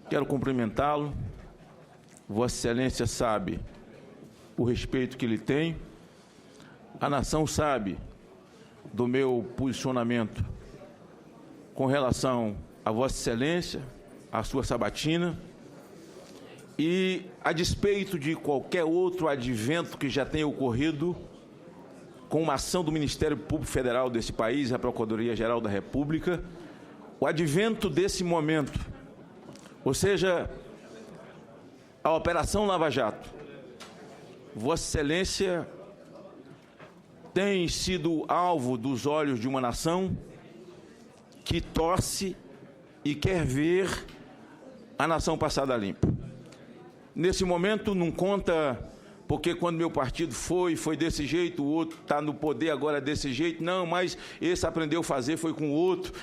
Quero cumprimentá-lo. Vossa Excelência sabe o respeito que lhe tenho. A nação sabe do meu posicionamento com relação a Vossa Excelência, a sua sabatina, e, a despeito de qualquer outro advento que já tenha ocorrido com uma ação do Ministério Público Federal desse país, a Procuradoria-Geral da República, o advento desse momento, ou seja, a Operação Lava Jato, Vossa Excelência tem sido alvo dos olhos de uma nação que torce e quer ver a nação passada limpa. Nesse momento não conta, porque quando meu partido foi desse jeito, o outro está no poder agora desse jeito, não, mas esse aprendeu a fazer, foi com o outro,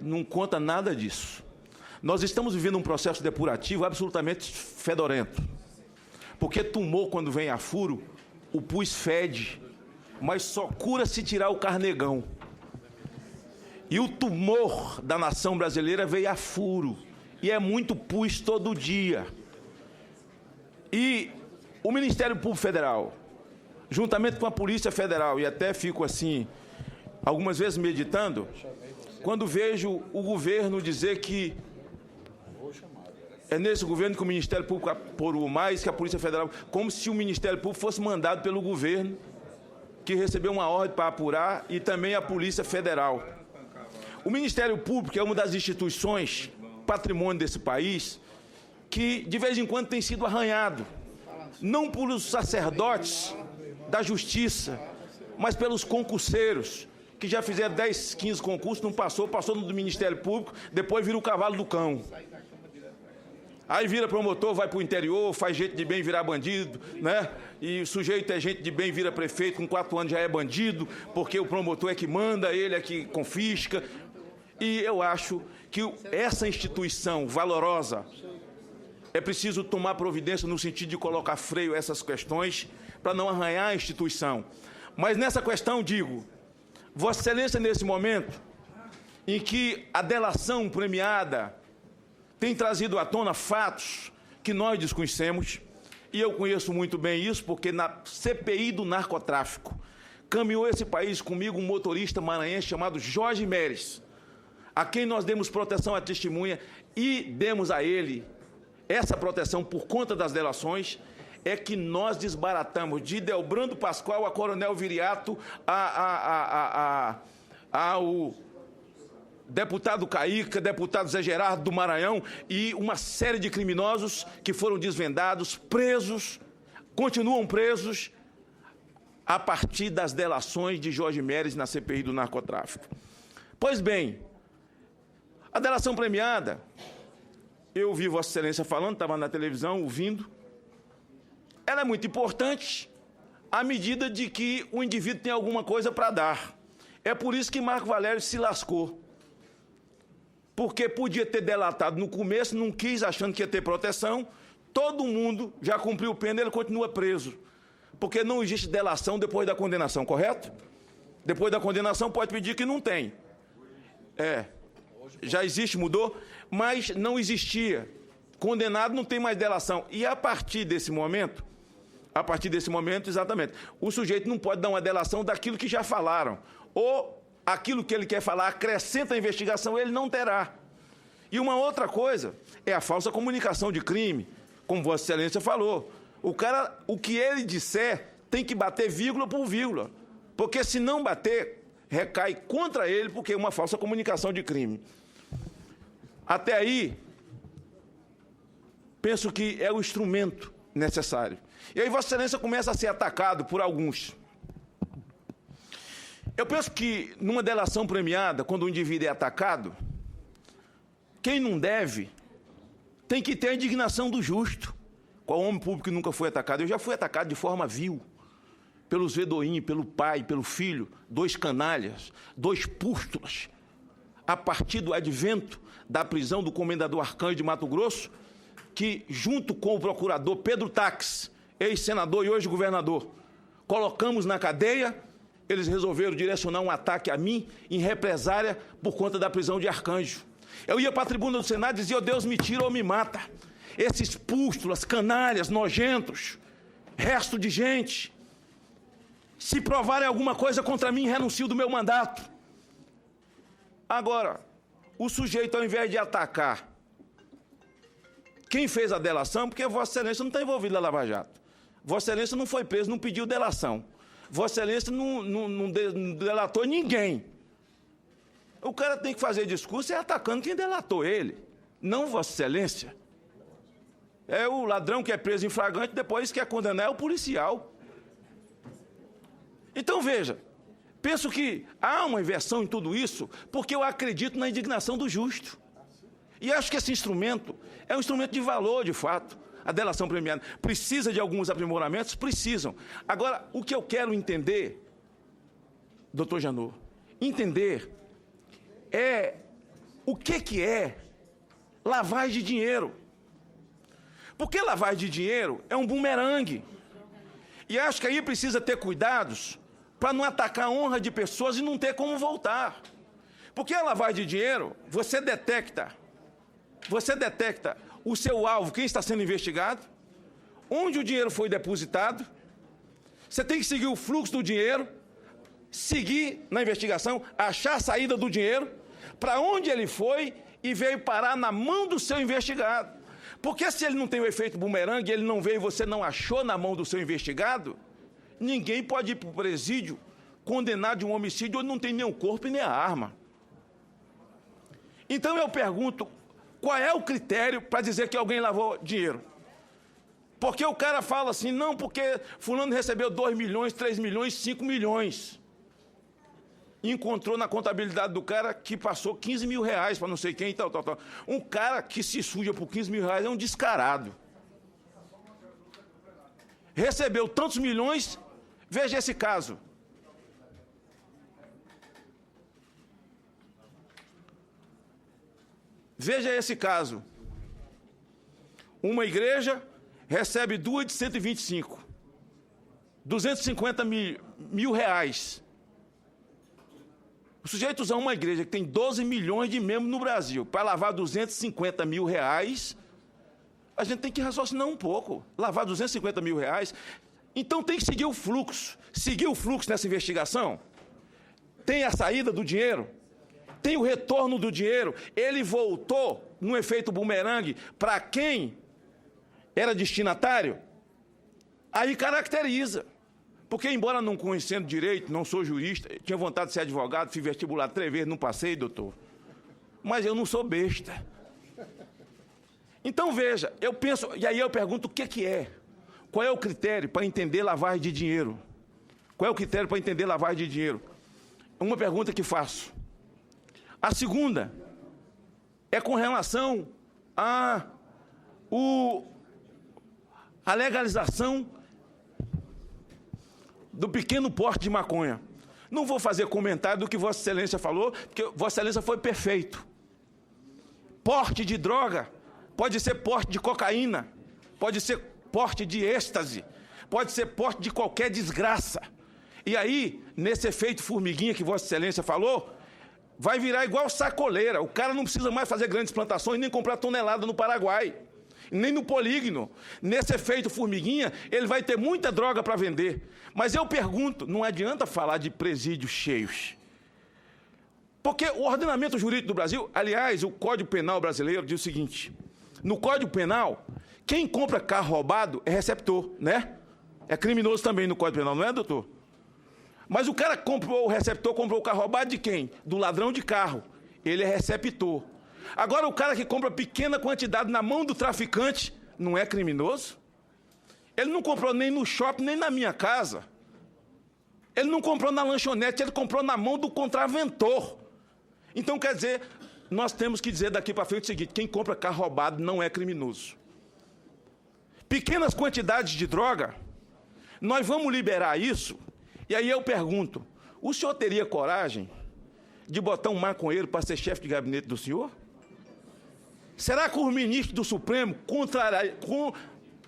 não conta nada disso. Nós estamos vivendo um processo depurativo absolutamente fedorento, porque tumor, quando vem a furo, o pus fede, mas só cura se tirar o carnegão. E o tumor da nação brasileira veio a furo, e é muito pus todo dia. E o Ministério Público Federal, juntamente com a Polícia Federal, e até fico assim, algumas vezes meditando, quando vejo o governo dizer que é nesse governo que o Ministério Público apurou mais que a Polícia Federal, como se o Ministério Público fosse mandado pelo governo, que recebeu uma ordem para apurar, e também a Polícia Federal. O Ministério Público é uma das instituições, patrimônio desse país, que de vez em quando tem sido arranhado, não pelos sacerdotes da justiça, mas pelos concurseiros, que já fizeram 10, 15 concursos, não passou no do Ministério Público, depois vira o cavalo do cão. Aí vira promotor, vai para o interior, faz gente de bem virar bandido, né? E o sujeito é gente de bem, vira prefeito, com 4 anos já é bandido, porque o promotor é que manda, ele é que confisca. E eu acho que essa instituição valorosa é preciso tomar providência no sentido de colocar freio a essas questões para não arranhar a instituição. Mas nessa questão, digo, Vossa Excelência, nesse momento em que a delação premiada tem trazido à tona fatos que nós desconhecemos, e eu conheço muito bem isso, porque na CPI do narcotráfico caminhou esse país comigo um motorista maranhense chamado Jorge Meres, a quem nós demos proteção à testemunha e demos a ele essa proteção por conta das delações, é que nós desbaratamos de Delbrando Pascoal a Coronel Viriato ao deputado Caíca, deputado Zé Gerardo do Maranhão e uma série de criminosos que foram desvendados, presos, continuam presos a partir das delações de Jorge Meres na CPI do narcotráfico. Pois bem, a delação premiada, eu ouvi Vossa Excelência falando, estava na televisão ouvindo, ela é muito importante à medida de que o indivíduo tem alguma coisa para dar. É por isso que Marco Valério se lascou. Porque podia ter delatado no começo, não quis, achando que ia ter proteção, todo mundo já cumpriu pena e ele continua preso. Porque não existe delação depois da condenação, correto? Depois da condenação pode pedir que não tem. Já existe, mudou, mas não existia. Condenado não tem mais delação. E a partir desse momento, exatamente, o sujeito não pode dar uma delação daquilo que já falaram. Ou aquilo que ele quer falar acrescenta a investigação, ele não terá. E uma outra coisa é a falsa comunicação de crime, como Vossa Excelência falou. O que ele disser tem que bater vírgula por vírgula, porque se não bater, recai contra ele, porque é uma falsa comunicação de crime. Até aí, penso que é o instrumento necessário. E aí Vossa Excelência começa a ser atacado por alguns. Eu penso que, numa delação premiada, quando o indivíduo é atacado, quem não deve tem que ter a indignação do justo. Qual homem público que nunca foi atacado? Eu já fui atacado de forma vil, pelos Vedoim, pelo pai, pelo filho, 2 canalhas, 2 pústulas, a partir do advento da prisão do comendador Arcanjo de Mato Grosso, que, junto com o procurador Pedro Taques, ex-senador e hoje governador, colocamos na cadeia. Eles resolveram direcionar um ataque a mim em represália por conta da prisão de Arcanjo. Eu ia para a tribuna do Senado e dizia, Deus me tira ou me mata. Esses pústulas, canalhas, nojentos, resto de gente, se provarem alguma coisa contra mim, renuncio do meu mandato. Agora, o sujeito, ao invés de atacar quem fez a delação, porque Vossa Excelência não está envolvido na Lava Jato. Vossa Excelência não foi preso, não pediu delação. Vossa Excelência não delatou ninguém. O cara tem que fazer discurso atacando quem delatou ele, não Vossa Excelência. É o ladrão que é preso em flagrante, depois quer condenar é o policial. Então, veja, penso que há uma inversão em tudo isso, porque eu acredito na indignação do justo. E acho que esse instrumento é um instrumento de valor, de fato. A delação premiada precisa de alguns aprimoramentos? Precisam. Agora, o que eu quero entender, doutor Janot, entender é o que é lavagem de dinheiro. Porque lavagem de dinheiro é um bumerangue. E acho que aí precisa ter cuidados para não atacar a honra de pessoas e não ter como voltar. Porque a lavagem de dinheiro, você detecta o seu alvo, quem está sendo investigado, onde o dinheiro foi depositado, você tem que seguir o fluxo do dinheiro, seguir na investigação, achar a saída do dinheiro, para onde ele foi e veio parar na mão do seu investigado. Porque se ele não tem o efeito bumerangue, ele não veio e você não achou na mão do seu investigado, ninguém pode ir para o presídio condenado de um homicídio onde não tem nem o corpo e nem a arma. Então eu pergunto, qual é o critério para dizer que alguém lavou dinheiro? Porque o cara fala assim, não, porque fulano recebeu 2 milhões, 3 milhões, 5 milhões. Encontrou na contabilidade do cara que passou 15 mil reais para não sei quem e tal. Um cara que se suja por 15 mil reais é um descarado. Recebeu tantos milhões, veja esse caso. Veja esse caso. Uma igreja recebe 2 de 125. 250 mil reais. O sujeito usa uma igreja que tem 12 milhões de membros no Brasil. Para lavar 250 mil reais, a gente tem que raciocinar um pouco. Lavar 250 mil reais. Então tem que seguir o fluxo. Seguir o fluxo nessa investigação. Tem a saída do dinheiro. Tem o retorno do dinheiro. Ele voltou, no efeito bumerangue, para quem era destinatário. Aí caracteriza. Porque, embora não conhecendo direito, não sou jurista, tinha vontade de ser advogado, fiz vestibular 3 vezes, não passei, doutor. Mas eu não sou besta. Então, veja, eu penso, e aí eu pergunto o que é? Qual é o critério para entender lavagem de dinheiro? Qual é o critério para entender lavagem de dinheiro? Uma pergunta que faço. A segunda é com relação à legalização do pequeno porte de maconha. Não vou fazer comentário do que Vossa Excelência falou, porque Vossa Excelência foi perfeito. Porte de droga pode ser porte de cocaína, pode ser porte de êxtase, pode ser porte de qualquer desgraça. E aí, nesse efeito formiguinha que Vossa Excelência falou, vai virar igual sacoleira. O cara não precisa mais fazer grandes plantações, nem comprar tonelada no Paraguai, nem no polígono. Nesse efeito formiguinha, ele vai ter muita droga para vender. Mas eu pergunto, não adianta falar de presídios cheios. Porque o ordenamento jurídico do Brasil, aliás, o Código Penal brasileiro diz o seguinte, no Código Penal, quem compra carro roubado é receptor, né? É criminoso também no Código Penal, não é, doutor? Mas o cara comprou o receptor, comprou o carro roubado de quem? Do ladrão de carro. Ele é receptor. Agora, o cara que compra pequena quantidade na mão do traficante não é criminoso? Ele não comprou nem no shopping, nem na minha casa. Ele não comprou na lanchonete, ele comprou na mão do contraventor. Então, quer dizer, nós temos que dizer daqui para frente o seguinte, quem compra carro roubado não é criminoso. Pequenas quantidades de droga, nós vamos liberar isso, e aí eu pergunto, o senhor teria coragem de botar um maconheiro para ser chefe de gabinete do senhor? Será que o ministro do Supremo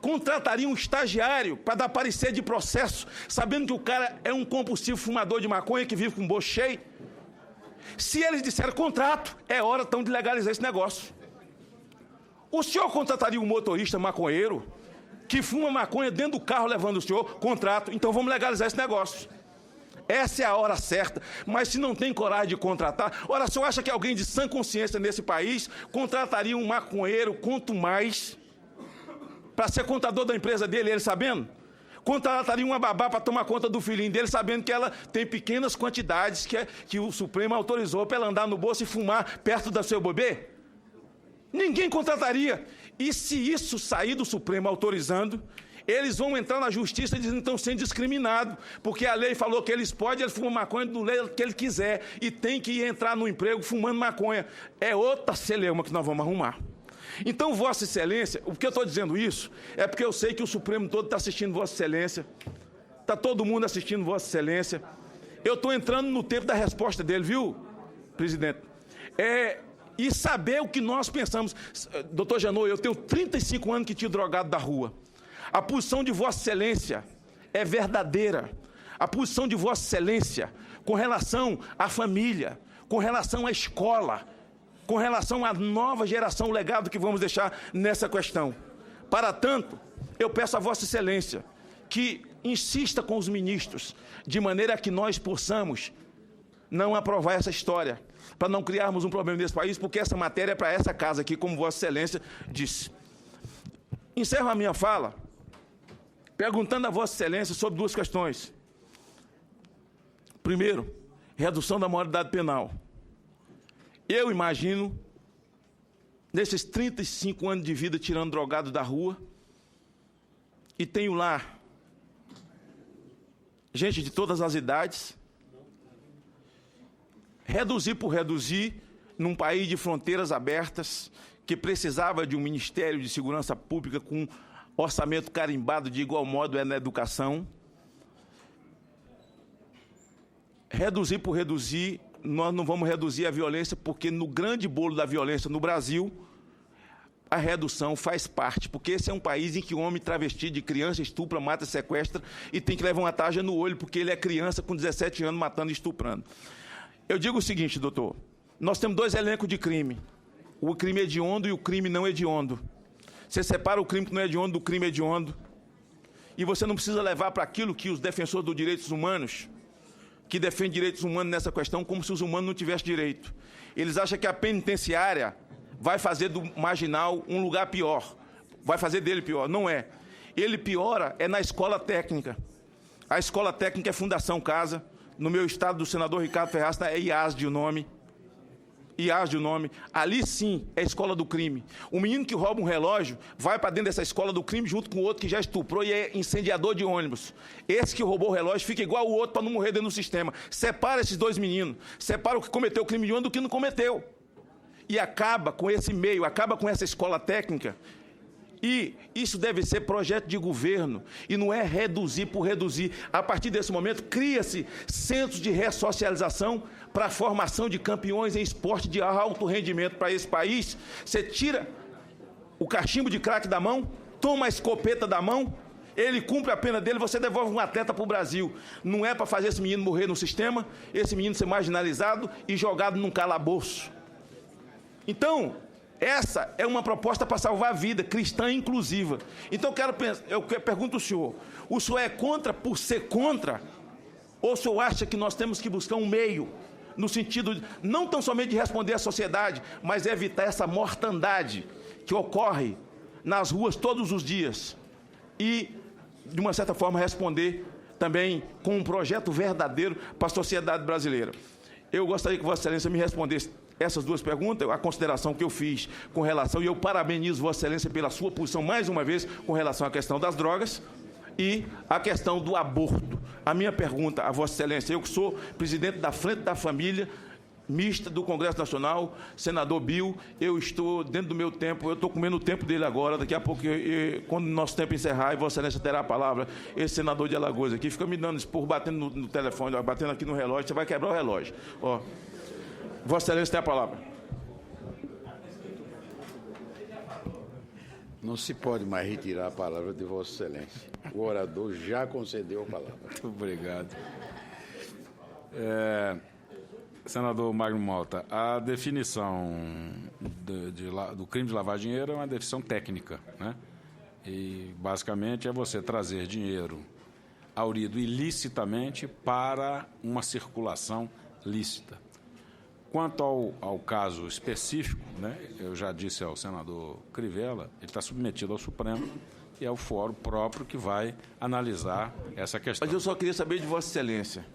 contrataria um estagiário para dar parecer de processo, sabendo que o cara é um compulsivo fumador de maconha que vive com o bolso cheio? Se eles disseram contrato, é hora então de legalizar esse negócio. O senhor contrataria um motorista maconheiro que fuma maconha dentro do carro levando o senhor? Contrato. Então vamos legalizar esse negócio. Essa é a hora certa. Mas se não tem coragem de contratar... Ora, o senhor acha que alguém de sã consciência nesse país contrataria um maconheiro, quanto mais, para ser contador da empresa dele, ele sabendo? Contrataria uma babá para tomar conta do filhinho dele, sabendo que ela tem pequenas quantidades que o Supremo autorizou para ela andar no bolso e fumar perto do seu bebê? Ninguém contrataria. E se isso sair do Supremo autorizando, eles vão entrar na justiça dizendo que estão sendo discriminados, porque a lei falou que eles podem, eles fumam maconha do que ele quiser, e tem que entrar no emprego fumando maconha. É outra celeuma que nós vamos arrumar. Então, Vossa Excelência, o que eu estou dizendo isso é porque eu sei que o Supremo todo está assistindo Vossa Excelência, está todo mundo assistindo Vossa Excelência. Eu estou entrando no tempo da resposta dele, viu, presidente? E saber o que nós pensamos. Doutor Janot, eu tenho 35 anos que tinha drogado da rua. A posição de Vossa Excelência é verdadeira. A posição de Vossa Excelência com relação à família, com relação à escola, com relação à nova geração, o legado que vamos deixar nessa questão. Para tanto, eu peço a Vossa Excelência que insista com os ministros, de maneira que nós possamos não aprovar essa história, para não criarmos um problema nesse país, porque essa matéria é para essa casa aqui, como Vossa Excelência disse. Encerro a minha fala perguntando a Vossa Excelência sobre duas questões. Primeiro, redução da maioridade penal. Eu imagino, nesses 35 anos de vida tirando drogado da rua, e tenho lá gente de todas as idades, reduzir por reduzir, num país de fronteiras abertas, que precisava de um Ministério de Segurança Pública com orçamento carimbado de igual modo é na educação. Reduzir por reduzir, nós não vamos reduzir a violência, porque no grande bolo da violência no Brasil, a redução faz parte, porque esse é um país em que o homem travesti de criança estupra, mata, sequestra e tem que levar uma tarja no olho, porque ele é criança com 17 anos matando e estuprando. Eu digo o seguinte, doutor, nós temos dois elencos de crime, o crime hediondo e o crime não hediondo. Você separa o crime que não é hediondo do crime hediondo, e você não precisa levar para aquilo que os defensores dos direitos humanos, que defendem direitos humanos nessa questão, como se os humanos não tivessem direito. Eles acham que a penitenciária vai fazer do marginal um lugar pior, vai fazer dele pior. Não é. Ele piora na escola técnica. A escola técnica é Fundação Casa, no meu estado do senador Ricardo Ferraz, é IASD o nome. IASD o nome. Ali sim é a escola do crime. O menino que rouba um relógio vai para dentro dessa escola do crime junto com o outro que já estuprou e é incendiador de ônibus. Esse que roubou o relógio fica igual o outro para não morrer dentro do sistema. Separa esses dois meninos. Separa o que cometeu o crime hediondo do que não cometeu. E acaba com esse meio, acaba com essa escola técnica. E isso deve ser projeto de governo, e não é reduzir por reduzir. A partir desse momento, cria-se centros de ressocialização para a formação de campeões em esporte de alto rendimento para esse país. Você tira o cachimbo de crack da mão, toma a escopeta da mão, ele cumpre a pena dele, você devolve um atleta para o Brasil. Não é para fazer esse menino morrer no sistema, esse menino ser marginalizado e jogado num calabouço. Então, essa é uma proposta para salvar a vida, cristã e inclusiva. Então, eu pergunto ao senhor, o senhor é contra por ser contra? Ou o senhor acha que nós temos que buscar um meio, no sentido, não tão somente de responder à sociedade, mas evitar essa mortandade que ocorre nas ruas todos os dias? E, de uma certa forma, responder também com um projeto verdadeiro para a sociedade brasileira. Eu gostaria que Vossa Excelência me respondesse essas duas perguntas, a consideração que eu fiz com relação, e eu parabenizo Vossa Excelência pela sua posição, mais uma vez, com relação à questão das drogas e a questão do aborto. A minha pergunta a Vossa Excelência, eu que sou presidente da Frente da Família Mista do Congresso Nacional, senador Bill, eu estou dentro do meu tempo, eu estou comendo o tempo dele agora, daqui a pouco, quando o nosso tempo encerrar, e Vossa Excelência terá a palavra, esse senador de Alagoas aqui, fica me dando esporro, batendo no telefone, ó, batendo aqui no relógio, você vai quebrar o relógio. Ó. Vossa Excelência tem a palavra. Não se pode mais retirar a palavra de Vossa Excelência. O orador já concedeu a palavra. Muito obrigado. Senador Magno Malta, a definição do crime de lavar dinheiro é uma definição técnica, né? E, basicamente, é você trazer dinheiro aurido ilicitamente para uma circulação lícita. Quanto ao caso específico, né, eu já disse ao senador Crivella, ele está submetido ao Supremo e é o fórum próprio que vai analisar essa questão. Mas eu só queria saber de Vossa Excelência.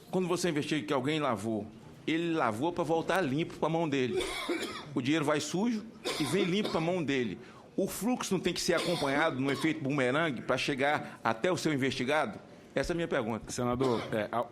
Quando você investiga que alguém lavou, ele lavou para voltar limpo para a mão dele. O dinheiro vai sujo e vem limpo para a mão dele. O fluxo não tem que ser acompanhado no efeito bumerangue para chegar até o seu investigado? Essa é a minha pergunta. Senador,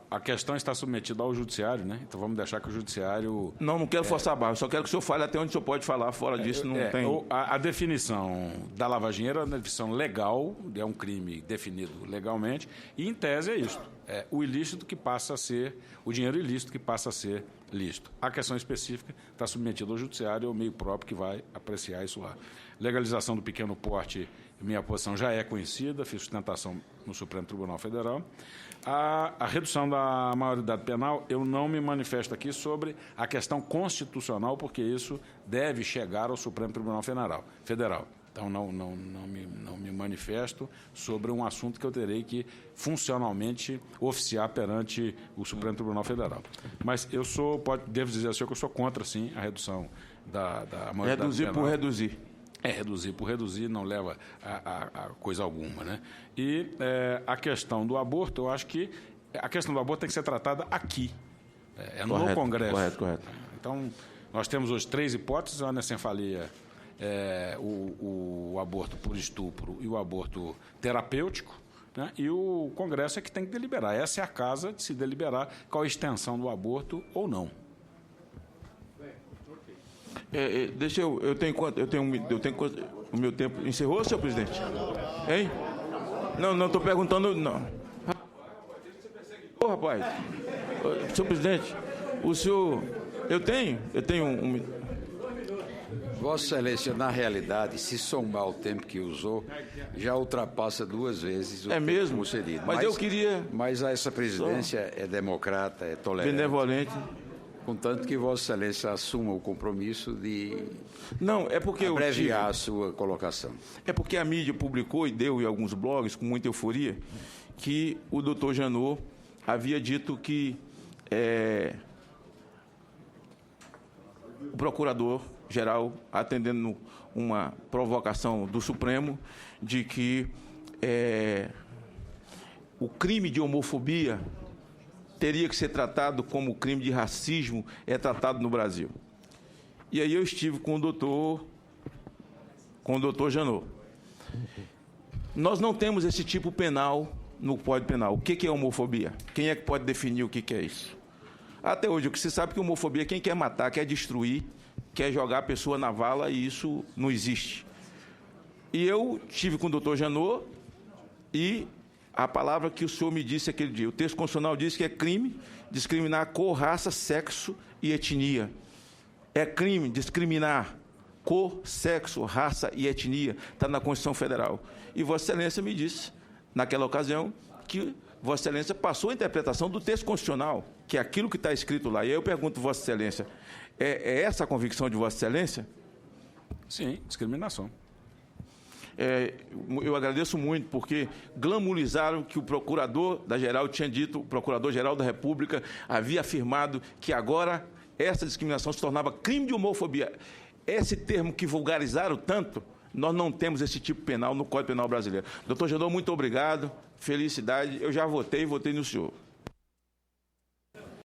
a questão está submetida ao judiciário, né? Então vamos deixar que o judiciário... Não quero forçar a barra, eu só quero que o senhor fale até onde o senhor pode falar. Fora disso, não tem... A definição da lavagem dinheiro é uma definição legal, é um crime definido legalmente, e em tese é isso. É o ilícito que passa a ser, o dinheiro ilícito que passa a ser lícito. A questão específica está submetida ao judiciário, é o meio próprio que vai apreciar isso lá. Legalização do pequeno porte, minha posição já é conhecida, fiz sustentação no Supremo Tribunal Federal. A redução da maioridade penal, eu não me manifesto aqui sobre a questão constitucional, porque isso deve chegar ao Supremo Tribunal Federal. Então, não me manifesto sobre um assunto que eu terei que funcionalmente oficiar perante o Supremo Tribunal Federal. Mas devo dizer ao senhor que eu sou contra, sim, a redução da maioridade reduzir penal. Por reduzir. Reduzir por reduzir não leva a coisa alguma, né? E a questão do aborto, eu acho que a questão do aborto tem que ser tratada aqui, no Congresso. Correto. Então, nós temos hoje 3 hipóteses: a anencefalia, o aborto por estupro e o aborto terapêutico, né? E o Congresso é que tem que deliberar. Essa é a casa de se deliberar qual a extensão do aborto ou não. O meu tempo encerrou, senhor presidente? Hein? Não estou perguntando, não. Rapaz, senhor presidente, o senhor, eu tenho Vossa Excelência, na realidade, se somar o tempo que usou, já ultrapassa 2 vezes o tempo mesmo? concedido. Mas eu queria... Mas essa presidência é democrata, é tolerante. Benevolente. Contanto que Vossa Excelência assuma o compromisso de abreviar a sua colocação. É porque a mídia publicou e deu em alguns blogs, com muita euforia, que o doutor Janot havia dito que o procurador-geral, atendendo uma provocação do Supremo, de que o crime de homofobia teria que ser tratado como o crime de racismo é tratado no Brasil. E aí eu estive com o doutor Janot. Nós não temos esse tipo penal no Código Penal. O que é homofobia? Quem é que pode definir o que é isso? Até hoje, o que se sabe é que homofobia é quem quer matar, quer destruir, quer jogar a pessoa na vala, e isso não existe. E eu estive com o doutor Janot e a palavra que o senhor me disse aquele dia, o texto constitucional diz que é crime discriminar cor, raça, sexo e etnia. É crime discriminar cor, sexo, raça e etnia. Está na Constituição Federal. E Vossa Excelência me disse, naquela ocasião, que Vossa Excelência passou a interpretação do texto constitucional, que é aquilo que está escrito lá. E aí eu pergunto, Vossa Excelência, é essa a convicção de Vossa Excelência? Sim, discriminação. Eu agradeço muito, porque glamorizaram que o Procurador-Geral tinha dito, o Procurador-Geral da República havia afirmado que agora essa discriminação se tornava crime de homofobia. Esse termo que vulgarizaram tanto, nós não temos esse tipo penal no Código Penal brasileiro. Doutor Janot, muito obrigado, felicidade. Eu já votei no senhor.